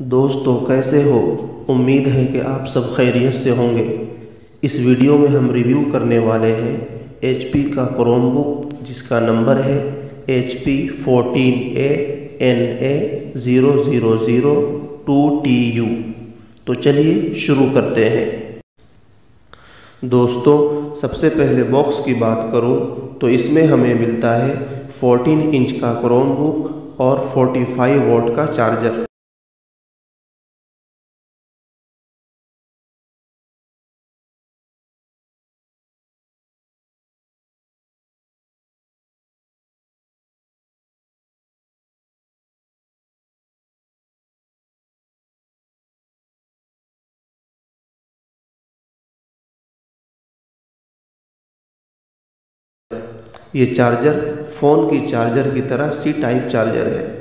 दोस्तों कैसे हो। उम्मीद है कि आप सब खैरियत से होंगे। इस वीडियो में हम रिव्यू करने वाले हैं HP का क्रोमबुक जिसका नंबर है HP 14A NA0002TU। तो चलिए शुरू करते हैं। दोस्तों सबसे पहले बॉक्स की बात करूं तो इसमें हमें मिलता है 14 इंच का क्रोमबुक और 45 वॉट का चार्जर। ये चार्जर फ़ोन की चार्जर की तरह C टाइप चार्जर है।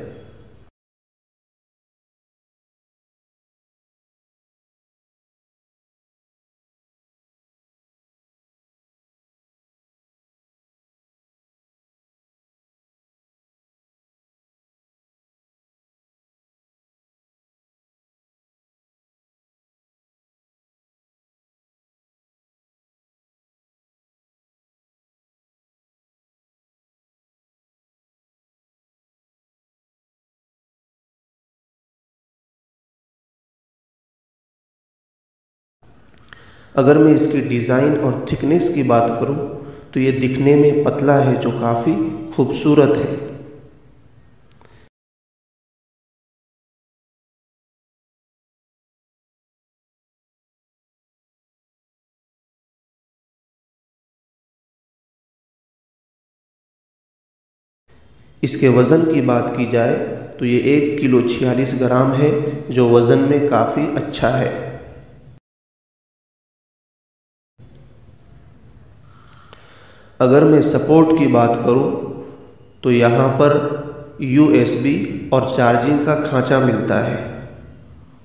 अगर मैं इसकी डिज़ाइन और थिकनेस की बात करूं तो ये दिखने में पतला है जो काफ़ी खूबसूरत है। इसके वज़न की बात की जाए तो ये 1 किलो 46 ग्राम है जो वज़न में काफ़ी अच्छा है। अगर मैं सपोर्ट की बात करूं तो यहाँ पर USB और चार्जिंग का खांचा मिलता है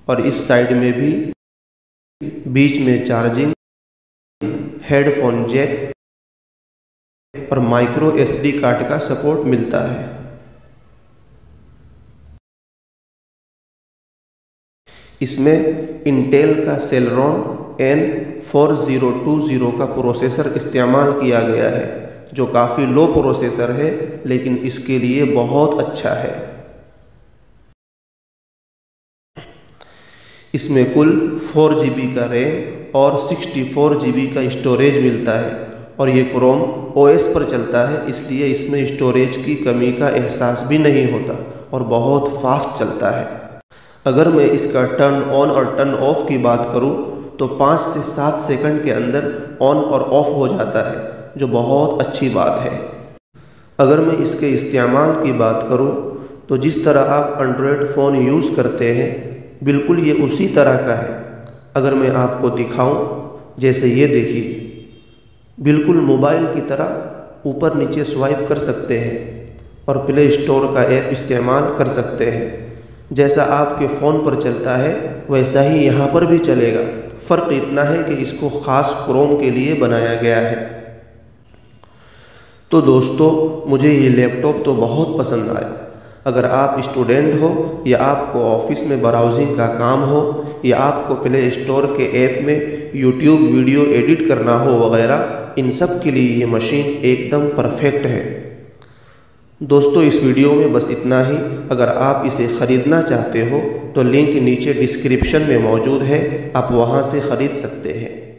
और इस साइड में भी बीच में चार्जिंग, हेडफोन जैक और माइक्रो SD कार्ड का सपोर्ट मिलता है। इसमें इंटेल का सेलेरॉन N4020 का प्रोसेसर इस्तेमाल किया गया है जो काफ़ी लो प्रोसेसर है लेकिन इसके लिए बहुत अच्छा है। इसमें कुल 4 GB का रैम और 64 GB का स्टोरेज मिलता है और ये क्रोम OS पर चलता है इसलिए इसमें स्टोरेज की कमी का एहसास भी नहीं होता और बहुत फास्ट चलता है। अगर मैं इसका टर्न ऑन और टर्न ऑफ की बात करूं तो 5 से 7 सेकंड के अंदर ऑन और ऑफ हो जाता है जो बहुत अच्छी बात है। अगर मैं इसके इस्तेमाल की बात करूं तो जिस तरह आप एंड्रॉयड फ़ोन यूज़ करते हैं बिल्कुल ये उसी तरह का है। अगर मैं आपको दिखाऊं जैसे ये देखिए, बिल्कुल मोबाइल की तरह ऊपर नीचे स्वाइप कर सकते हैं और प्ले स्टोर का ऐप इस्तेमाल कर सकते हैं। जैसा आपके फ़ोन पर चलता है वैसा ही यहाँ पर भी चलेगा। फ़र्क इतना है कि इसको ख़ास क्रोम के लिए बनाया गया है। तो दोस्तों मुझे ये लैपटॉप तो बहुत पसंद आया। अगर आप स्टूडेंट हो या आपको ऑफिस में ब्राउजिंग का काम हो या आपको प्ले स्टोर के ऐप में YouTube वीडियो एडिट करना हो वगैरह, इन सब के लिए ये मशीन एकदम परफेक्ट है। दोस्तों इस वीडियो में बस इतना ही। अगर आप इसे ख़रीदना चाहते हो तो लिंक नीचे डिस्क्रिप्शन में मौजूद है, आप वहां से ख़रीद सकते हैं।